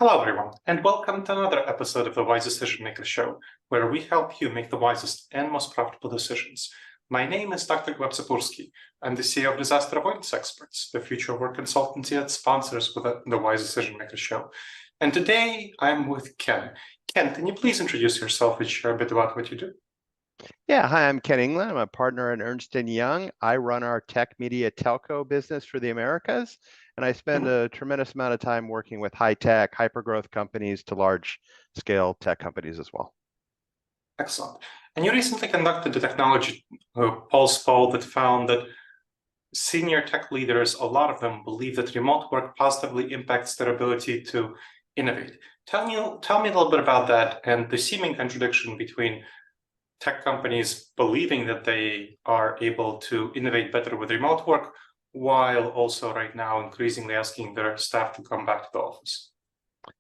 Hello, everyone, and welcome to another episode of the Wise Decision Maker Show, where we help you make the wisest and most profitable decisions. My name is Dr. Gleb Tsipursky. I'm the CEO of Disaster Avoidance Experts, the future work consultancy that sponsors the Wise Decision Maker Show. And today I'm with Ken. Ken, can you please introduce yourself and share a bit about what you do? Yeah, hi, I'm Ken Englund. I'm a partner at Ernst & Young. I run our tech media telco business for the Americas, and I spend a tremendous amount of time working with high-tech, hyper-growth companies to large-scale tech companies as well. Excellent. And you recently conducted a technology pulse poll that found that senior tech leaders, a lot of them believe that remote work positively impacts their ability to innovate. Tell me a little bit about that and the seeming contradiction between tech companies believing that they are able to innovate better with remote work, while also right now increasingly asking their staff to come back to the office.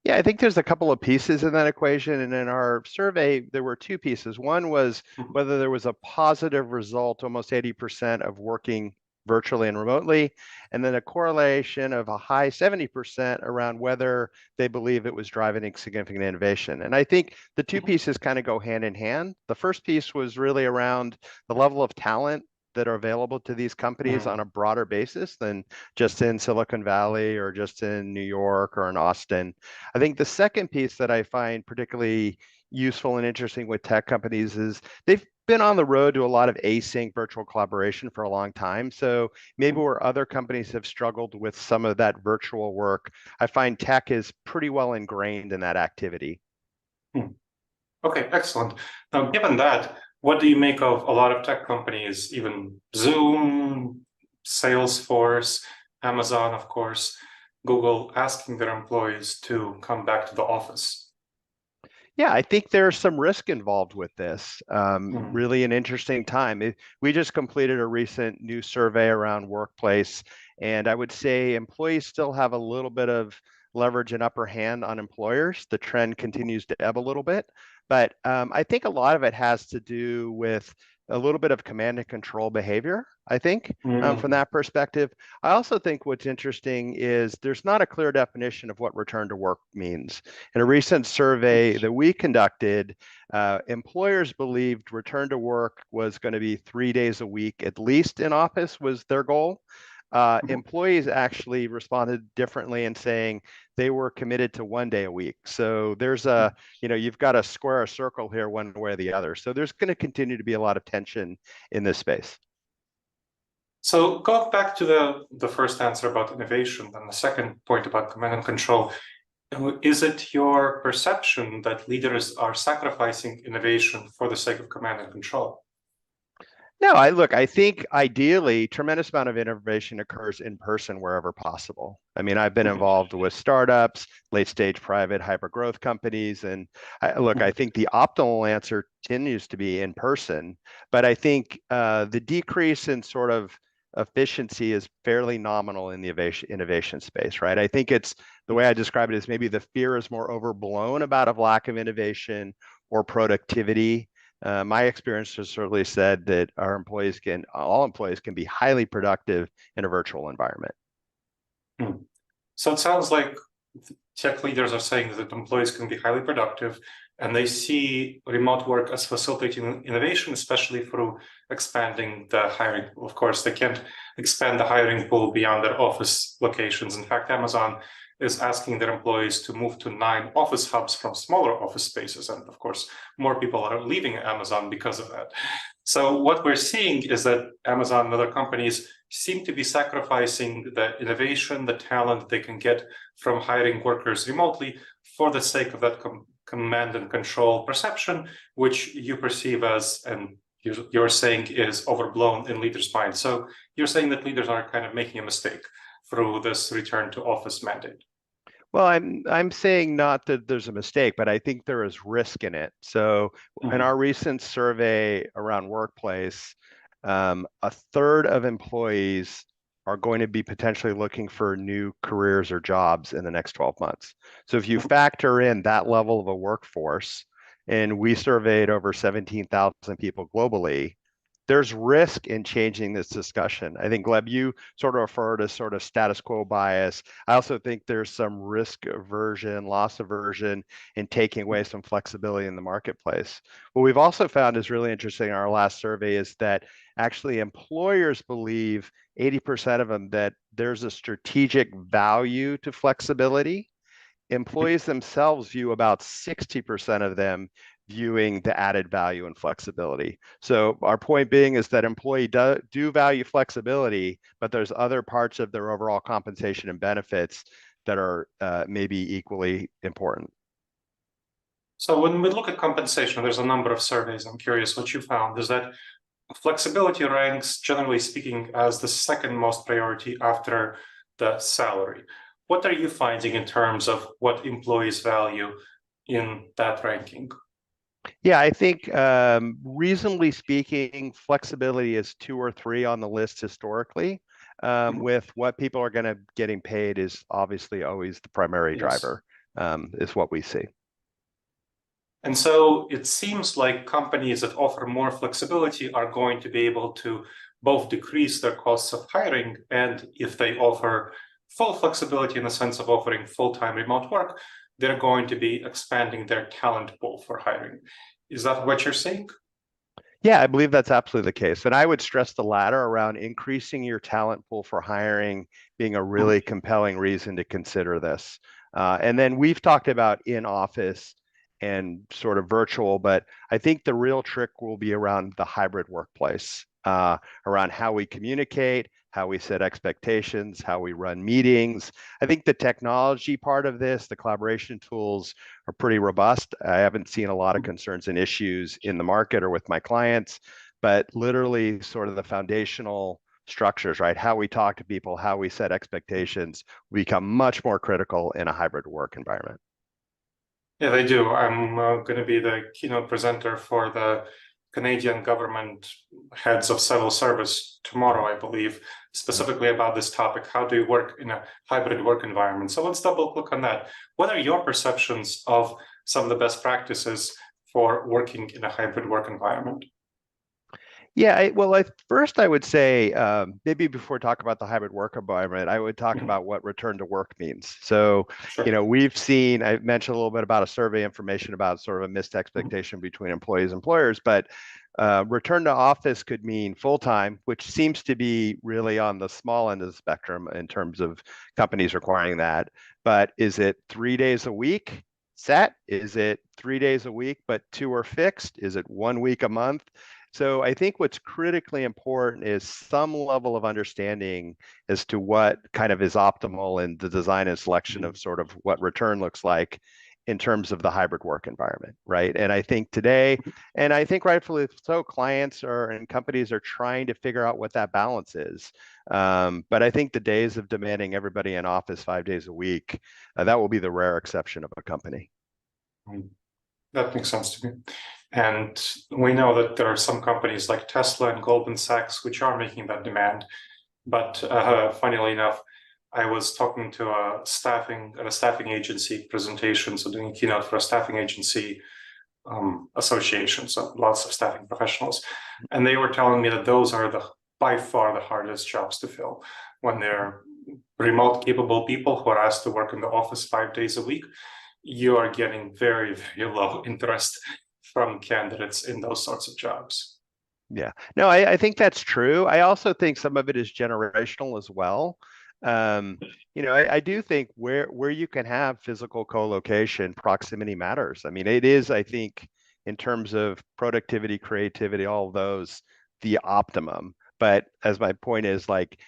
Yeah, I think there's a couple of pieces in that equation. And in our survey, there were two pieces. One was whether there was a positive result, almost 80% of working virtually and remotely, and then a correlation of a high 70% around whether they believe it was driving significant innovation. And I think the two pieces kind of go hand in hand. The first piece was really around the level of talent that are available to these companies on a broader basis than just in Silicon Valley or just in New York or in Austin. I think the second piece that I find particularly useful and interesting with tech companies is they've been on the road to a lot of async virtual collaboration for a long time. So maybe where other companies have struggled with some of that virtual work, I find tech is pretty well ingrained in that activity. Okay, excellent. Now, given that, what do you make of a lot of tech companies, even Zoom, Salesforce, Amazon, of course, Google, asking their employees to come back to the office? Yeah, I think there's some risk involved with this. Really an interesting time. We just completed a recent new survey around workplace, and I would say employees still have a little bit of leverage and upper hand on employers. The trend continues to ebb a little bit, but I think a lot of it has to do with a little bit of command and control behavior, I think, from that perspective. I also think what's interesting is there's not a clear definition of what return to work means. In a recent survey that we conducted, employers believed return to work was going to be 3 days a week, at least in office was their goal. Employees actually responded differently in saying they were committed to 1 day a week. So there's you've got to square a circle here one way or the other. So there's going to continue to be a lot of tension in this space. So going back to the first answer about innovation and the second point about command and control, is it your perception that leaders are sacrificing innovation for the sake of command and control? No, I think ideally, tremendous amount of innovation occurs in person wherever possible. I mean, I've been involved with startups, late stage private hyper growth companies. And I think the optimal answer continues to be in person. But I think the decrease in sort of efficiency is fairly nominal in the innovation space, right? I think it's the way I describe it is maybe the fear is more overblown about a lack of innovation or productivity. My experience has certainly said that all employees can be highly productive in a virtual environment. So it sounds like tech leaders are saying that employees can be highly productive, and they see remote work as facilitating innovation, especially through expanding the hiring. Of course, they can't expand the hiring pool beyond their office locations. In fact, Amazon is asking their employees to move to 9 office hubs from smaller office spaces. And of course, more people are leaving Amazon because of that. So what we're seeing is that Amazon and other companies seem to be sacrificing the innovation, the talent they can get from hiring workers remotely for the sake of that command and control perception, which you perceive as, and you're saying is overblown in leaders' minds. So you're saying that leaders are kind of making a mistake through this return to office mandate. Well, I'm saying not that there's a mistake, but I think there is risk in it. So in our recent survey around workplace, a third of employees are going to be potentially looking for new careers or jobs in the next 12 months. So if you factor in that level of a workforce, and we surveyed over 17,000 people globally, there's risk in changing this discussion. I think, Gleb, you sort of refer to sort of status quo bias. I also think there's some risk aversion, loss aversion in taking away some flexibility in the marketplace. What we've also found is really interesting in our last survey is that actually employers believe 80% of them that there's a strategic value to flexibility. Employees themselves view about 60% of them viewing the added value and flexibility. So our point being is that employees do value flexibility, but there's other parts of their overall compensation and benefits that are maybe equally important. So when we look at compensation, there's a number of surveys. I'm curious what you found is that flexibility ranks, generally speaking, as the second most priority after the salary. What are you finding in terms of what employees value in that ranking? Yeah, I think reasonably speaking, flexibility is 2 or 3 on the list historically. With what people are going to getting paid is obviously always the primary driver, is what we see. And so it seems like companies that offer more flexibility are going to be able to both decrease their costs of hiring, and if they offer full flexibility in the sense of offering full-time remote work, they're going to be expanding their talent pool for hiring. Is that what you're saying? Yeah, I believe that's absolutely the case. And I would stress the latter around increasing your talent pool for hiring being a really compelling reason to consider this. And then we've talked about in office and sort of virtual, but I think the real trick will be around the hybrid workplace, around how we communicate, how we set expectations, how we run meetings. I think the technology part of this, the collaboration tools are pretty robust. I haven't seen a lot of concerns and issues in the market or with my clients, but literally sort of the foundational structures, right? How we talk to people, how we set expectations become much more critical in a hybrid work environment. Yeah, they do. I'm going to be the keynote presenter for the Canadian government heads of civil service tomorrow, I believe, specifically about this topic. How do you work in a hybrid work environment? So let's double click on that. What are your perceptions of some of the best practices for working in a hybrid work environment? Yeah, first I would say maybe before talk about the hybrid work environment, I would talk about what return to work means. So, Sure. we've seen, I mentioned a little bit about a survey information about sort of a missed expectation between employees and employers, but return to office could mean full-time, which seems to be really on the small end of the spectrum in terms of companies requiring that. But is it 3 days a week set? Is it 3 days a week, but 2 are fixed? Is it 1 week a month? So I think what's critically important is some level of understanding as to what kind of is optimal in the design and selection of sort of what return looks like in terms of the hybrid work environment, right? And I think today, and I think rightfully so, clients and companies are trying to figure out what that balance is. But I think the days of demanding everybody in office 5 days a week, that will be the rare exception of a company. That makes sense to me. And we know that there are some companies like Tesla and Goldman Sachs which are making that demand. But funnily enough, I was talking to a staffing agency presentation, so doing a keynote for a staffing agency association, so lots of staffing professionals, and they were telling me that those are by far the hardest jobs to fill when they're remote capable people who are asked to work in the office 5 days a week. You are getting very, very low interest from candidates in those sorts of jobs. Yeah, no, I think that's true. I also think some of it is generational as well. I do think where you can have physical co-location, proximity matters. I mean, it is, I think, in terms of productivity, creativity, all of those, the optimum. But as my point is, like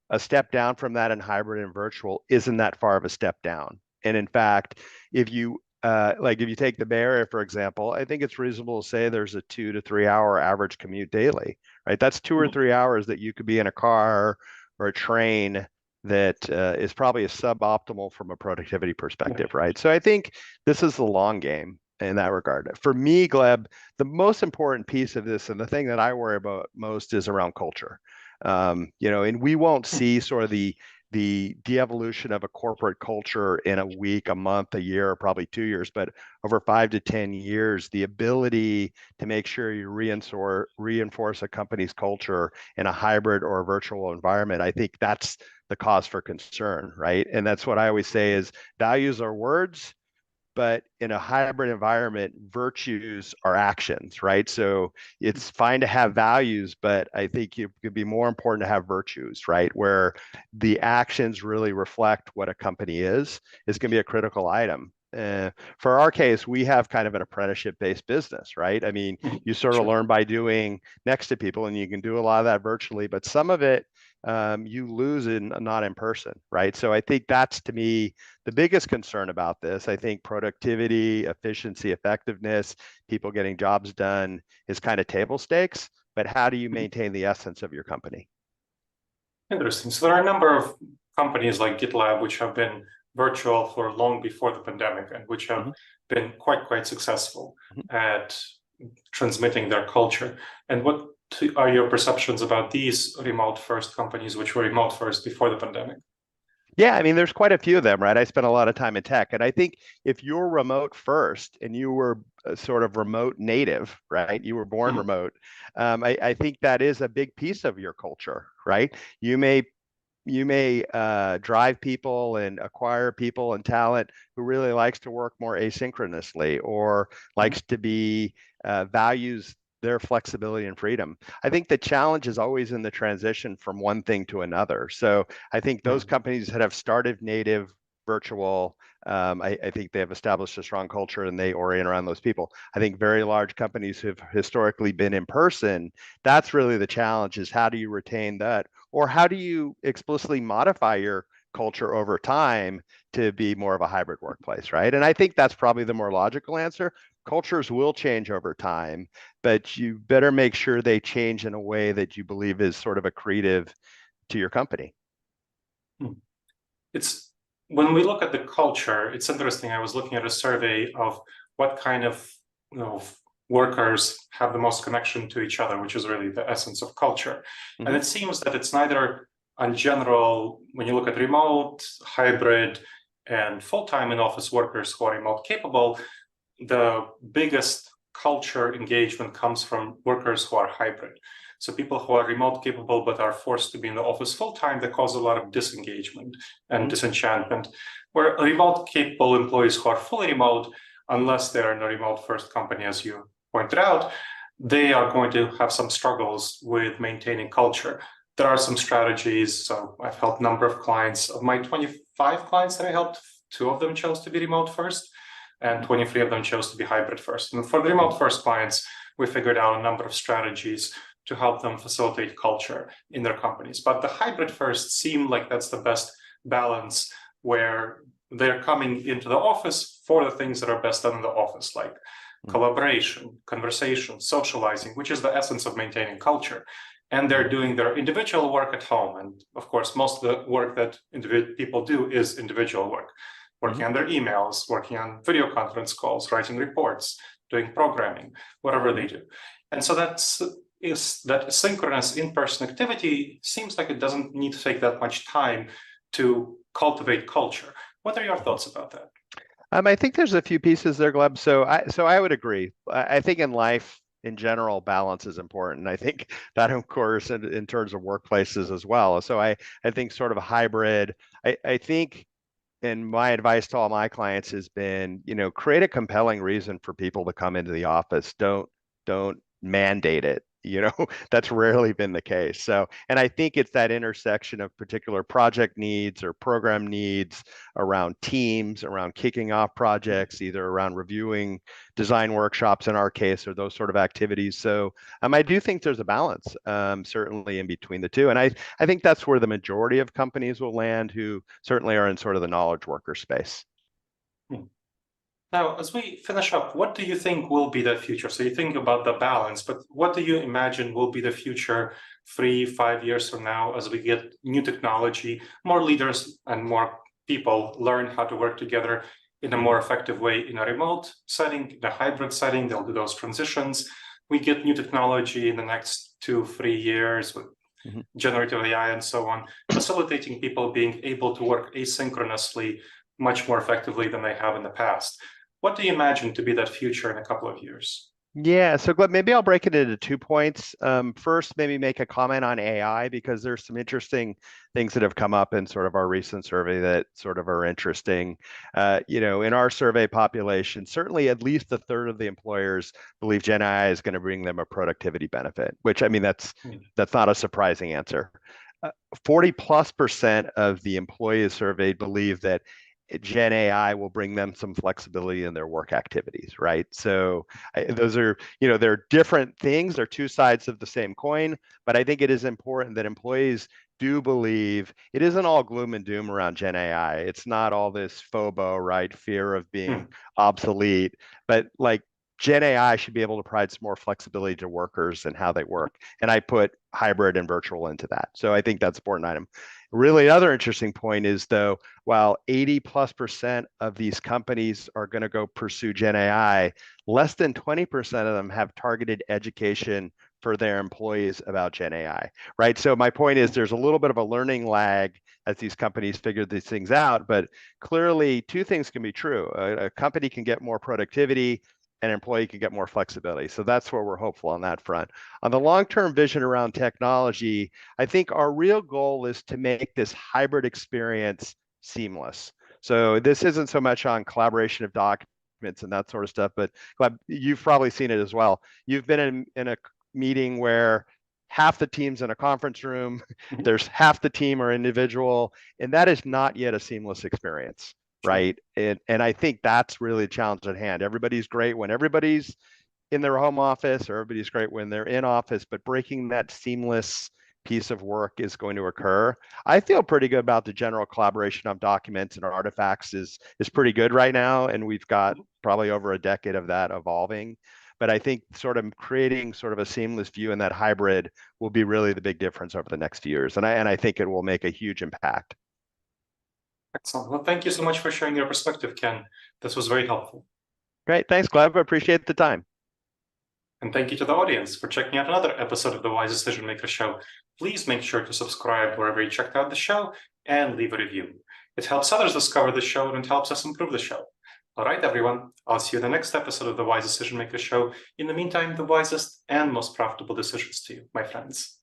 a step down from that in hybrid and virtual isn't that far of a step down. And in fact, if you take the Bay Area, for example, I think it's reasonable to say there's a 2 to 3 hour average commute daily, right? That's 2 or 3 hours that you could be in a car or a train that is probably a suboptimal from a productivity perspective, right? So I think this is the long game in that regard. For me, Gleb, the most important piece of this and the thing that I worry about most is around culture. And we won't see sort of the the de-evolution of a corporate culture in a week, a month, a year, or probably 2 years, but over 5 to 10 years, the ability to make sure you reinforce a company's culture in a hybrid or a virtual environment, I think that's the cause for concern, right? And that's what I always say is values are words, but in a hybrid environment, virtues are actions, right? So it's fine to have values, but I think it could be more important to have virtues, right? Where the actions really reflect what a company is going to be a critical item. For our case, we have kind of an apprenticeship-based business, right? I mean, you sort of learn by doing next to people, and you can do a lot of that virtually, but some of it you lose not in person, right? So I think that's, to me, the biggest concern about this. I think productivity, efficiency, effectiveness, people getting jobs done is kind of table stakes, but how do you maintain the essence of your company? Interesting. So there are a number of companies like GitLab which have been virtual for long before the pandemic and which have been quite successful at transmitting their culture. And what are your perceptions about these remote first companies which were remote first before the pandemic? Yeah, I mean, there's quite a few of them, right? I spent a lot of time in tech, and I think if you're remote first and you were sort of remote native, right? You were born remote. I think that is a big piece of your culture, right? You may drive people and acquire people and talent who really likes to work more asynchronously or likes to be values their flexibility and freedom. I think the challenge is always in the transition from one thing to another. So I think those companies that have started native virtual, I think they have established a strong culture and they orient around those people. I think very large companies who've historically been in person, that's really the challenge, is how do you retain that? Or how do you explicitly modify your culture over time to be more of a hybrid workplace, right? And I think that's probably the more logical answer. Cultures will change over time, but you better make sure they change in a way that you believe is sort of accretive to your company. It's when we look at the culture, it's interesting. I was looking at a survey of what kind of workers have the most connection to each other, which is really the essence of culture. And it seems that it's neither in general, when you look at remote, hybrid, and full-time in office workers who are remote capable, the biggest culture engagement comes from workers who are hybrid. So people who are remote capable but are forced to be in the office full-time, that cause a lot of disengagement and disenchantment. Where remote capable employees who are fully remote, unless they're in a remote first company, as you pointed out, they are going to have some struggles with maintaining culture. There are some strategies. So I've helped a number of clients. Of my 25 clients that I helped, 2 of them chose to be remote first, and 23 of them chose to be hybrid first. And for the remote first clients, we figured out a number of strategies to help them facilitate culture in their companies. But the hybrid first seem like that's the best balance, where they're coming into the office for the things that are best done in the office, like collaboration, conversation, socializing, which is the essence of maintaining culture. And they're doing their individual work at home. And of course, most of the work that people do is individual work, working on their emails, working on video conference calls, writing reports, doing programming, whatever they do. And so that synchronous in-person activity seems like it doesn't need to take that much time to cultivate culture. What are your thoughts about that? I think there's a few pieces there, Gleb. So I would agree. I think in life, in general, balance is important. I think that, of course, in terms of workplaces as well. So I think sort of a hybrid. I think, and my advice to all my clients has been, create a compelling reason for people to come into the office. Don't mandate it. That's rarely been the case. So, and I think it's that intersection of particular project needs or program needs around teams, around kicking off projects, either around reviewing design workshops in our case, or those sort of activities. So I do think there's a balance, certainly in between the two. And I think that's where the majority of companies will land, who certainly are in sort of the knowledge worker space. Now, as we finish up, what do you think will be the future? So you think about the balance, but what do you imagine will be the future 3-5 years from now, as we get new technology, more leaders and more people learn how to work together in a more effective way in a remote setting, in a hybrid setting, they'll do those transitions. We get new technology in the next 2-3 years with generative AI and so on, facilitating people being able to work asynchronously much more effectively than they have in the past. What do you imagine to be that future in a couple of years? Yeah, so Gleb, maybe I'll break it into 2 points. First, maybe make a comment on AI because there's some interesting things that have come up in sort of our recent survey that sort of are interesting. In our survey population, certainly at least a third of the employers believe Gen AI is going to bring them a productivity benefit, which I mean, that's not a surprising answer. 40+% of the employees surveyed believe that Gen AI will bring them some flexibility in their work activities, right? So those are, they're different things. They're two sides of the same coin, but I think it is important that employees do believe it isn't all gloom and doom around Gen AI. It's not all this FOBO, right? Fear of being obsolete, but like Gen AI should be able to provide some more flexibility to workers and how they work. And I put hybrid and virtual into that. So I think that's an important item. Really, another interesting point is though, while 80+% of these companies are going to go pursue Gen AI, less than 20% of them have targeted education for their employees about Gen AI, right? So my point is there's a little bit of a learning lag as these companies figure these things out, but clearly two things can be true. A company can get more productivity, an employee can get more flexibility. So that's where we're hopeful on that front. On the long-term vision around technology, I think our real goal is to make this hybrid experience seamless. So this isn't so much on collaboration of documents and that sort of stuff, but Gleb, you've probably seen it as well. You've been in a meeting where half the team's in a conference room, there's half the team are individual, and that is not yet a seamless experience. Right. And I think that's really a challenge at hand. Everybody's great when everybody's in their home office, or everybody's great when they're in office, but breaking that seamless piece of work is going to occur. I feel pretty good about the general collaboration of documents and artifacts is pretty good right now. And we've got probably over a decade of that evolving. But I think sort of creating sort of a seamless view in that hybrid will be really the big difference over the next few years. And I think it will make a huge impact. Excellent. Well, thank you so much for sharing your perspective, Ken. This was very helpful. Great. Thanks, Gleb. I appreciate the time. And thank you to the audience for checking out another episode of the Wise Decision Maker Show. Please make sure to subscribe wherever you checked out the show and leave a review. It helps others discover the show and it helps us improve the show. All right, everyone. I'll see you in the next episode of the Wise Decision Maker Show. In the meantime, the wisest and most profitable decisions to you, my friends.